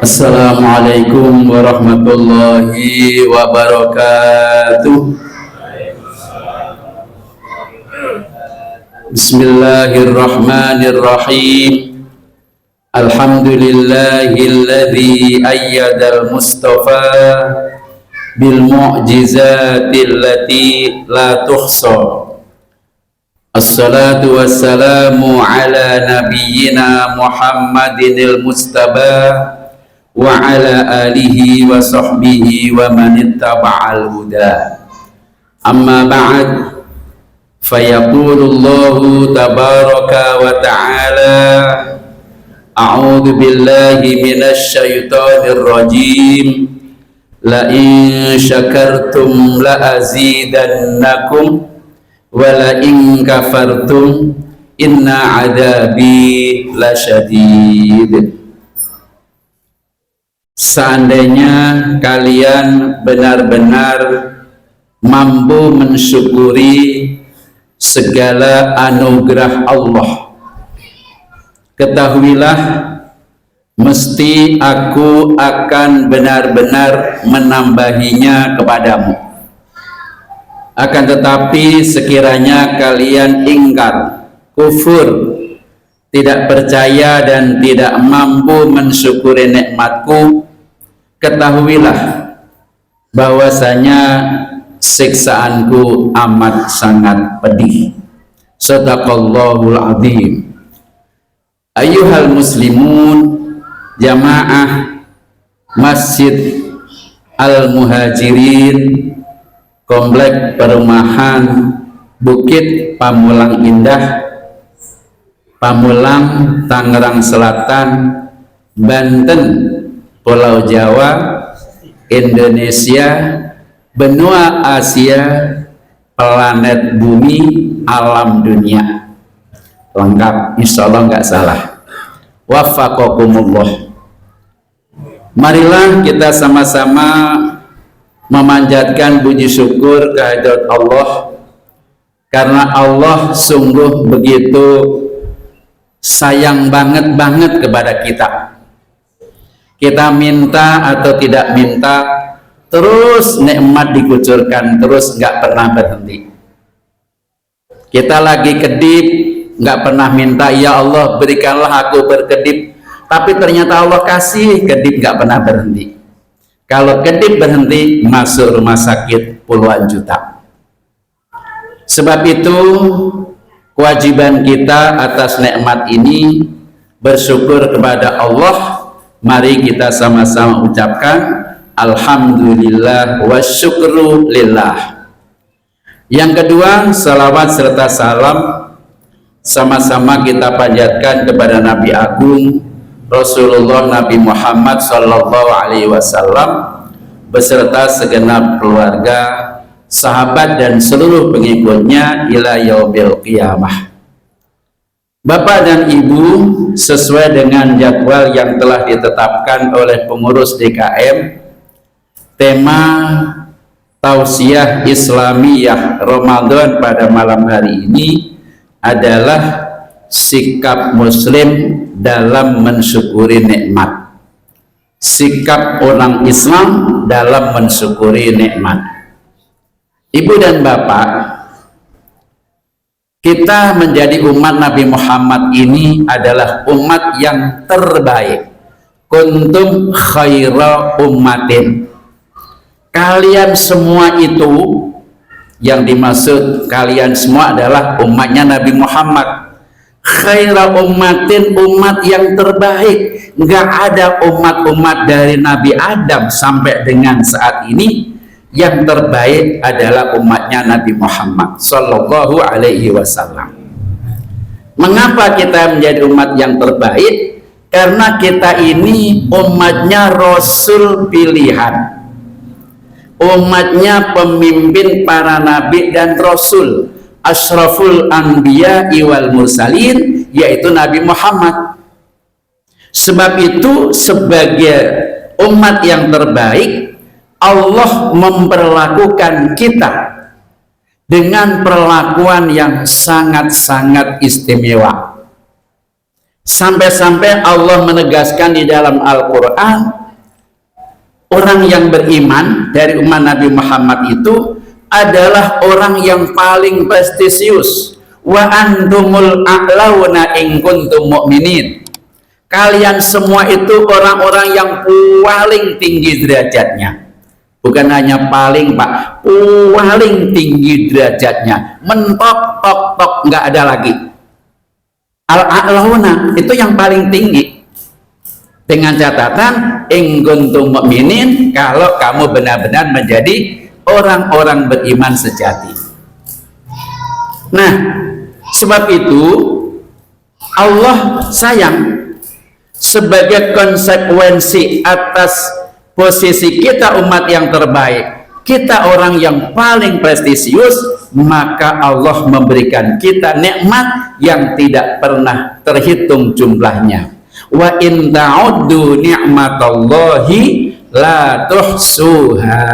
Assalamualaikum warahmatullahi wabarakatuh. Bismillahirrahmanirrahim. Alhamdulillahilladzi ayyadal mustafa bil mu'jizatil lati la tuhsa. Assalatu wassalamu ala nabiyyina Muhammadinil Mustafa wa ala alihi wa sahbihi wa man ittaba'al huda. Amma ba'd, fayaqulu Allahu tabaraka wa ta'ala, a'udzu billahi minasy syaithanir rajim, la in syakartum la azidannakum wa la in kafartum inna 'adzabi lasyadid. Seandainya kalian benar-benar mampu mensyukuri segala anugerah Allah, ketahuilah mesti aku akan benar-benar menambahinya kepadamu. Akan tetapi sekiranya kalian ingkar, kufur, tidak percaya dan tidak mampu mensyukuri nikmatku, ketahuilah bahwasanya siksaanku amat sangat pedih. Shadaqallahul azim. Ayyuhal muslimun, jamaah Masjid Al-Muhajirin, Komplek Perumahan Bukit Pamulang Indah, Pamulang, Tangerang Selatan, Banten, Pulau Jawa, Indonesia, benua Asia, planet bumi, alam dunia. Lengkap, insya Allah nggak salah. Wafaqakumullah. Marilah kita sama-sama memanjatkan puji syukur kehadirat Allah, karena Allah sungguh begitu sayang banget kepada kita. Kita minta atau tidak minta, terus nikmat dikucurkan, terus nggak pernah berhenti. Kita lagi kedip, nggak pernah minta, ya Allah berikanlah aku berkedip, tapi ternyata Allah kasih, kedip nggak pernah berhenti. Kalau kedip berhenti, masuk rumah sakit puluhan juta. Sebab itu kewajiban kita atas nikmat ini bersyukur kepada Allah. Mari kita sama-sama ucapkan alhamdulillah wa syukru lillah. Yang kedua, salawat serta salam sama-sama kita panjatkan kepada Nabi Agung Rasulullah Nabi Muhammad sallallahu alaihi wasallam beserta segenap keluarga, sahabat dan seluruh pengikutnya ila yaumil qiyamah. Bapak dan Ibu, sesuai dengan jadwal yang telah ditetapkan oleh pengurus DKM, tema Tausiah Islamiyah Ramadan pada malam hari ini adalah sikap Muslim dalam mensyukuri nikmat. Sikap orang Islam dalam mensyukuri nikmat. Ibu dan Bapak, kita menjadi umat Nabi Muhammad ini adalah umat yang terbaik. Kuntum khaira ummatin. Kalian semua itu, yang dimaksud kalian semua adalah umatnya Nabi Muhammad. Khaira ummatin, umat yang terbaik. Nggak ada umat-umat dari Nabi Adam sampai dengan saat ini. Yang terbaik adalah umatnya Nabi Muhammad sallallahu alaihi wasallam. Mengapa kita menjadi umat yang terbaik? Karena kita ini umatnya Rasul pilihan, umatnya pemimpin para nabi dan Rasul, asyraful anbiya wal mursalin, yaitu Nabi Muhammad. Sebab itu sebagai umat yang terbaik, Allah memperlakukan kita dengan perlakuan yang sangat-sangat istimewa. Sampai-sampai Allah menegaskan di dalam Al-Quran, orang yang beriman dari umat Nabi Muhammad itu adalah orang yang paling prestisius. Wa antumul a'launa in kuntum mu'minin. Kalian semua itu orang-orang yang paling tinggi derajatnya. Bukan hanya paling, Pak, paling tinggi derajatnya. Mentok, tok, tok, nggak ada lagi. Al-a'launa itu yang paling tinggi. Dengan catatan in kuntum mu'minin, kalau kamu benar-benar menjadi orang-orang beriman sejati. Nah, sebab itu Allah sayang, sebagai konsekuensi atas posisi kita umat yang terbaik, kita orang yang paling prestisius, maka Allah memberikan kita nikmat yang tidak pernah terhitung jumlahnya. Wa in ta'uddu ni'matallahi la tuhsuha.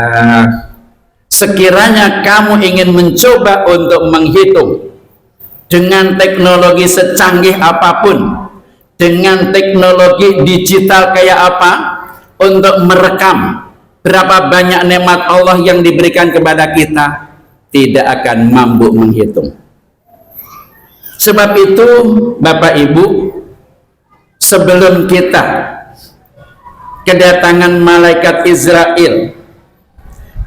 Sekiranya kamu ingin mencoba untuk menghitung dengan teknologi secanggih apapun, dengan teknologi digital kayak apa, untuk merekam berapa banyak nikmat Allah yang diberikan kepada kita, tidak akan mampu menghitung. Sebab itu Bapak Ibu, sebelum kita kedatangan malaikat Israel,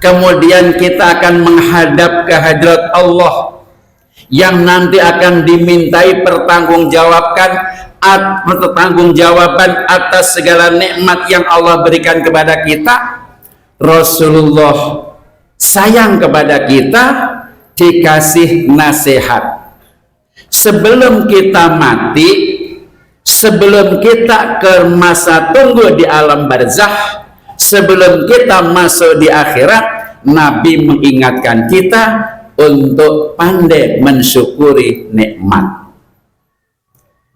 kemudian kita akan menghadap ke hadirat Allah yang nanti akan dimintai pertanggungjawaban atas segala nikmat yang Allah berikan kepada kita. Rasulullah sayang kepada kita, dikasih nasihat. Sebelum kita mati, sebelum kita ke masa tunggu di alam barzakh, sebelum kita masuk di akhirat, Nabi mengingatkan kita untuk pandai mensyukuri nikmat.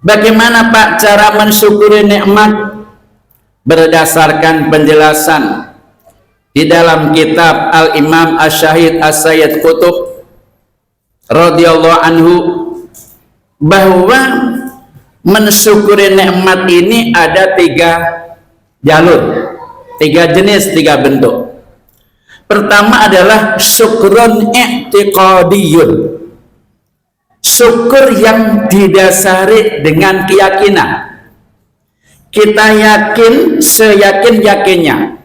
Bagaimana Pak cara mensyukuri nikmat? Berdasarkan penjelasan di dalam kitab Al-Imam Asy-Syahid As-Sayyid Qutb radhiyallahu anhu, bahwa mensyukuri nikmat ini ada 3 jalur, 3 jenis, 3 bentuk. Pertama adalah syukrun i'tiqadiyun, syukur yang didasari dengan keyakinan. Kita yakin seyakin-yakinnya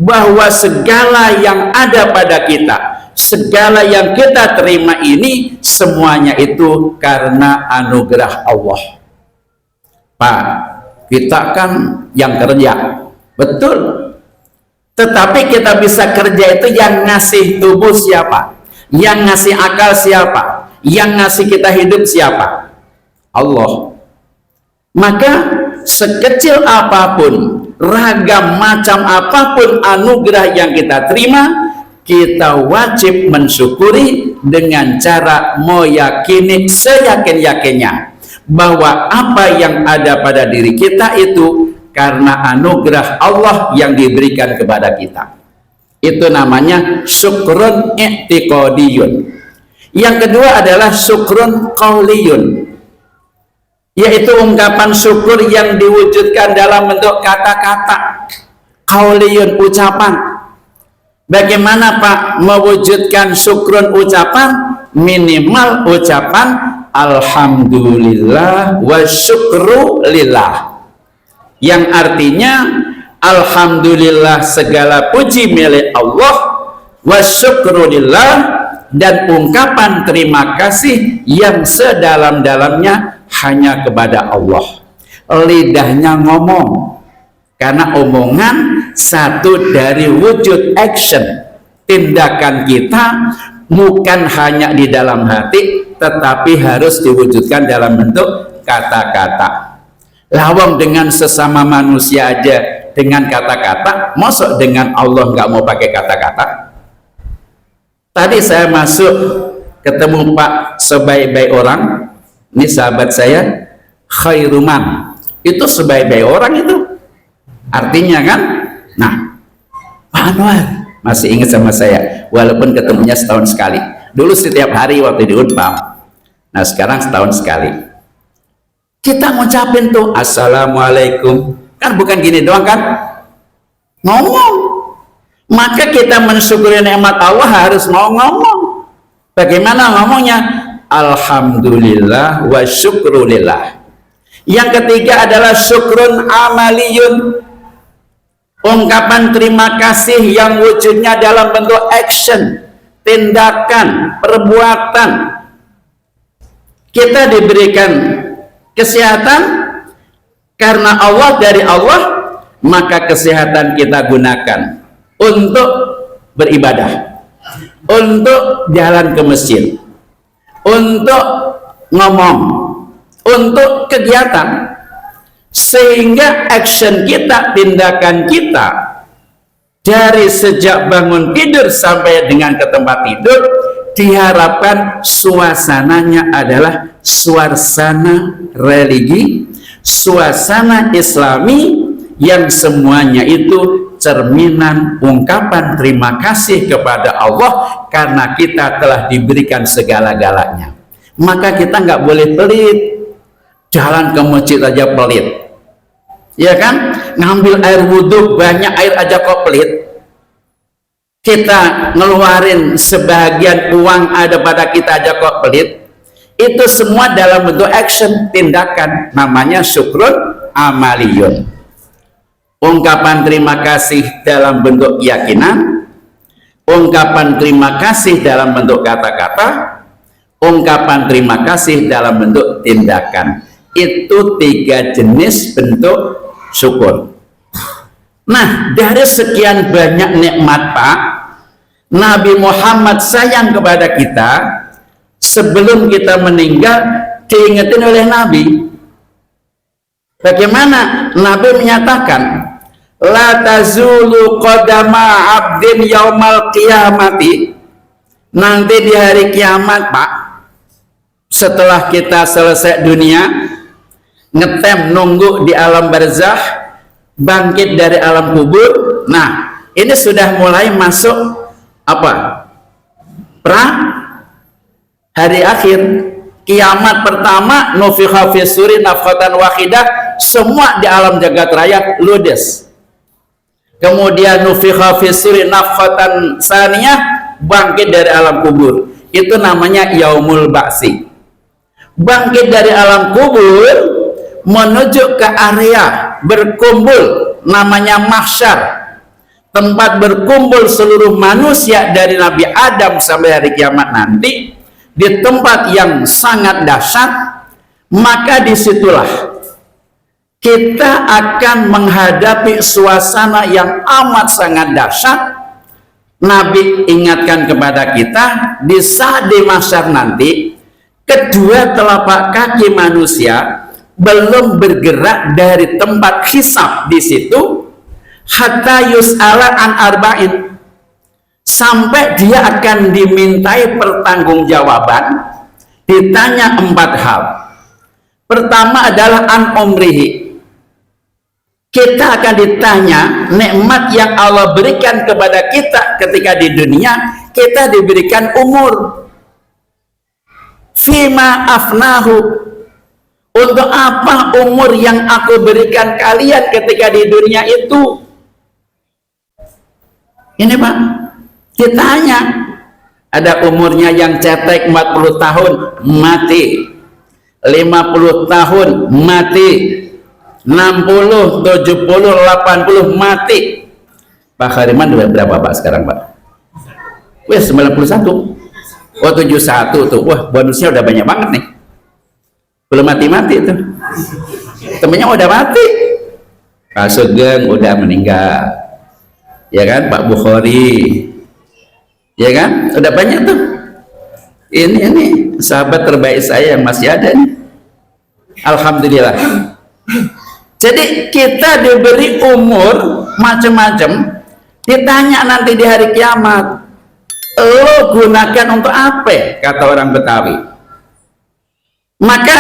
bahwa segala yang ada pada kita, segala yang kita terima ini, semuanya itu karena anugerah Allah. Pak, kita kan yang kerja, betul, tetapi kita bisa kerja itu yang ngasih tubuh siapa? Yang ngasih akal siapa? Yang ngasih kita hidup siapa? Allah. Maka sekecil apapun, ragam macam apapun anugerah yang kita terima, kita wajib mensyukuri dengan cara meyakini seyakin-yakinnya bahwa apa yang ada pada diri kita itu karena anugerah Allah yang diberikan kepada kita. Itu namanya syukrun i'tiqadiyun. Yang kedua adalah syukrun qauliyun, yaitu ungkapan syukur yang diwujudkan dalam bentuk kata-kata. Qauliyun, ucapan. Bagaimana Pak mewujudkan syukrun ucapan? Minimal ucapan alhamdulillah wa syukru lillah, yang artinya alhamdulillah segala puji milik Allah, wa syukru lillah, dan ungkapan terima kasih yang sedalam-dalamnya hanya kepada Allah. Lidahnya ngomong, karena omongan satu dari wujud action, tindakan kita bukan hanya di dalam hati, tetapi harus diwujudkan dalam bentuk kata-kata. Lawang dengan sesama manusia aja dengan kata-kata, masuk dengan Allah nggak mau pakai kata-kata. Tadi saya masuk ketemu Pak sebaik-baik orang, ini sahabat saya, khairuman, itu sebaik-baik orang itu artinya kan. Nah, Pak Anwar masih ingat sama saya walaupun ketemunya setahun sekali. Dulu setiap hari waktu di Unpam, nah sekarang setahun sekali. Kita ngucapin tuh assalamualaikum, kan bukan gini doang kan, ngomong. Maka kita mensyukuri nikmat Allah harus mau ngomong. Bagaimana ngomongnya? Alhamdulillah wa syukrulillah. Yang ketiga adalah syukrun amaliyun, ungkapan terima kasih yang wujudnya dalam bentuk action, tindakan, perbuatan. Kita diberikan kesehatan karena Allah, dari Allah, maka kesehatan kita gunakan untuk beribadah, untuk jalan ke masjid, untuk ngomong, untuk kegiatan, sehingga action kita, tindakan kita dari sejak bangun tidur sampai dengan ke tempat tidur, diharapkan suasananya adalah suasana religi, suasana islami, yang semuanya itu cerminan ungkapan terima kasih kepada Allah karena kita telah diberikan segala-galanya. Maka kita nggak boleh pelit, jalan ke masjid aja pelit, ya kan? Ngambil air wudhu banyak air aja kok pelit. Kita ngeluarin sebagian uang ada pada kita aja kok pelit. Itu semua dalam bentuk action, tindakan, namanya syukrun amaliyun. Ungkapan terima kasih dalam bentuk keyakinan, ungkapan terima kasih dalam bentuk kata-kata, ungkapan terima kasih dalam bentuk tindakan. Itu 3 jenis bentuk syukur. Nah, dari sekian banyak nikmat, Pak, Nabi Muhammad sayang kepada kita. Sebelum kita meninggal diingetin oleh Nabi. Bagaimana Nabi menyatakan, la tazulu qadama abdin yaumal qiyamati, nanti di hari kiamat, Pak, setelah kita selesai dunia, ngetem nunggu di alam barzah, bangkit dari alam kubur. Nah, ini sudah mulai masuk apa? Hari akhir, kiamat pertama, nufikha fis suri nafkhatan wahidah, semua di alam jagat raya ludes. Kemudian nufikha fis suri nafkhatan saniyah, bangkit dari alam kubur. Itu namanya yaumul ba'si. Bangkit dari alam kubur menuju ke area berkumpul, namanya mahsyar, tempat berkumpul seluruh manusia dari Nabi Adam sampai hari kiamat nanti, di tempat yang sangat dahsyat. Maka disitulah kita akan menghadapi suasana yang amat sangat dahsyat. Nabi ingatkan kepada kita, di saat di mahsyar nanti, kedua telapak kaki manusia belum bergerak dari tempat hisab di situ, hatta yus'ala an arba'in, sampai dia akan dimintai pertanggungjawaban, ditanya 4 hal. Pertama adalah an umrihi. Kita akan ditanya nikmat yang Allah berikan kepada kita ketika di dunia. Kita diberikan umur. Fima afnahu, untuk apa umur yang aku berikan kalian ketika di dunia itu? Ini, Pak, ditanya. Ada umurnya yang cetek 40 tahun mati, 50 tahun mati, 60, 70, 80 mati. Pak Hariman berapa, Pak, sekarang, Pak? Wes 91. Oh, 71 tuh. Wah, bonusnya udah banyak banget nih. Belum mati-mati tuh. Temennya udah mati. Pak Sugeng udah meninggal. Ya kan, Pak Bukhari. Ya kan? Udah banyak tuh. Ini sahabat terbaik saya yang masih ada nih. Alhamdulillah. Jadi kita diberi umur macam-macam, ditanya nanti di hari kiamat, lo gunakan untuk apa? Kata orang Betawi. Maka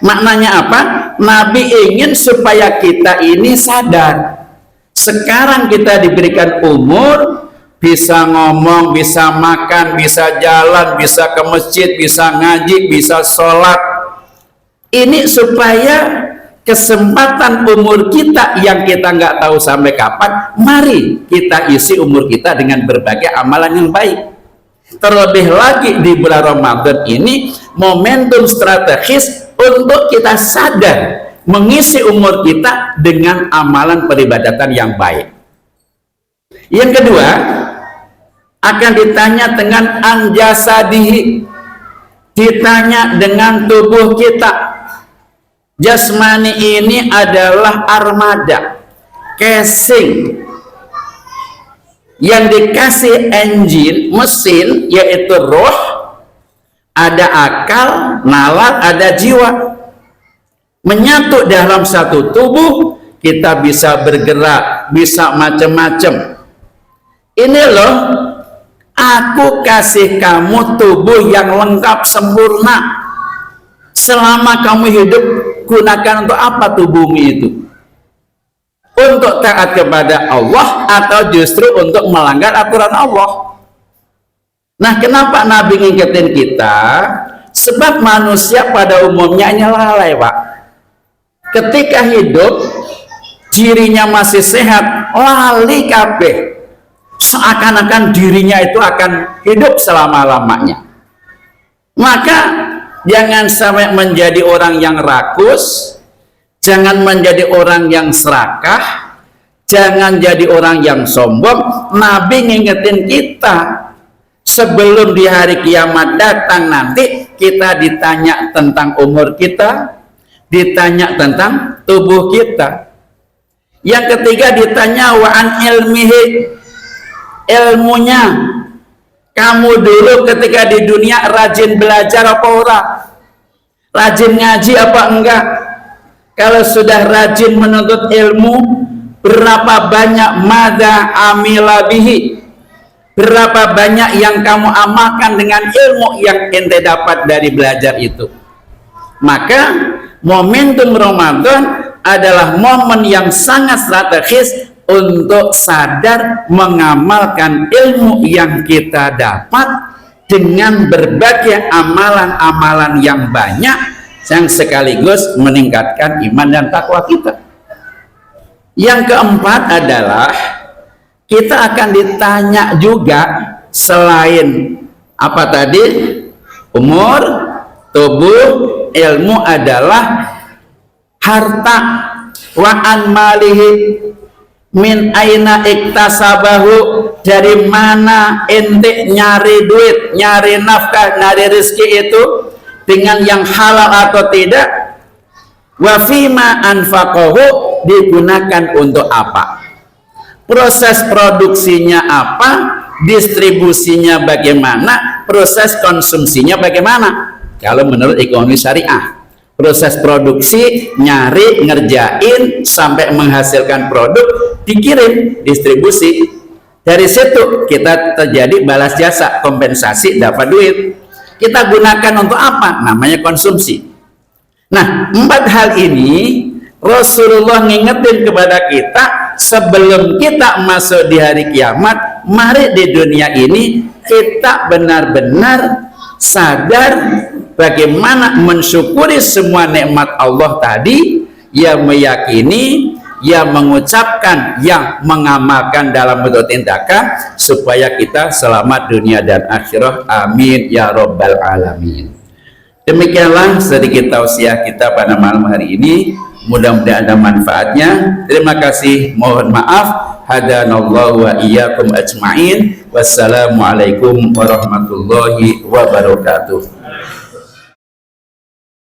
maknanya apa? Nabi ingin supaya kita ini sadar. Sekarang kita diberikan umur, bisa ngomong, bisa makan, bisa jalan, bisa ke masjid, bisa ngaji, bisa sholat. Ini supaya kesempatan umur kita yang kita nggak tahu sampai kapan, mari kita isi umur kita dengan berbagai amalan yang baik. Terlebih lagi di bulan Ramadan ini momentum strategis untuk kita sadar mengisi umur kita dengan amalan peribadatan yang baik. Yang kedua, akan ditanya dengan anjasadihi, ditanya dengan tubuh kita. Jasmani ini adalah armada, casing yang dikasih engine, mesin, yaitu roh, ada akal, nalar, ada jiwa, menyatu dalam satu tubuh. Kita bisa bergerak, bisa macam-macam. Ini loh, aku kasih kamu tubuh yang lengkap sempurna. Selama kamu hidup, gunakan untuk apa tubuhmu itu? Untuk taat kepada Allah atau justru untuk melanggar aturan Allah? Nah, kenapa Nabi ngingetin kita? Sebab manusia pada umumnya hanya lalai, Pak. Ketika hidup, dirinya masih sehat, lali kabeh. Seakan-akan dirinya itu akan hidup selama-lamanya. Maka jangan sampai menjadi orang yang rakus, jangan menjadi orang yang serakah, jangan jadi orang yang sombong. Nabi ngingetin kita, sebelum di hari kiamat datang nanti, kita ditanya tentang umur kita, ditanya tentang tubuh kita. Yang ketiga ditanya wa'an ilmihi, ilmunya. Kamu dulu ketika di dunia rajin belajar apa ora? Rajin ngaji apa enggak? Kalau sudah rajin menuntut ilmu, berapa banyak madza amila bihi? Berapa banyak yang kamu amalkan dengan ilmu yang ente dapat dari belajar itu? Maka momentum Ramadan adalah momen yang sangat strategis untuk sadar mengamalkan ilmu yang kita dapat dengan berbagai amalan-amalan yang banyak yang sekaligus meningkatkan iman dan takwa kita. Yang keempat adalah kita akan ditanya juga selain apa tadi? Umur, tubuh, ilmu adalah harta, wa'an malihi, min aina iktasabahu, dari mana ente nyari duit, nyari nafkah, nyari rezeki itu, dengan yang halal atau tidak. Wa fima anfaqahu, digunakan untuk apa, proses produksinya apa, distribusinya bagaimana, proses konsumsinya bagaimana. Kalau menurut ekonomi syariah, proses produksi, nyari, ngerjain sampai menghasilkan produk, dikirim, distribusi. Dari situ kita terjadi balas jasa, kompensasi, dapat duit. Kita gunakan untuk apa? Namanya konsumsi. Nah, 4 hal ini Rasulullah ngingetin kepada kita sebelum kita masuk di hari kiamat. Mari di dunia ini kita benar-benar sadar bagaimana mensyukuri semua nikmat Allah tadi, yang meyakini, yang mengucapkan, yang mengamalkan dalam bentuk tindakan, supaya kita selamat dunia dan akhirat. Amin ya rabbal alamin. Demikianlah sedikit tausiah kita pada malam hari ini. Mudah-mudahan ada manfaatnya. Terima kasih, mohon maaf. Hadanallahu wa iyyakum ajma'in. Wassalamualaikum warahmatullahi wabarakatuh.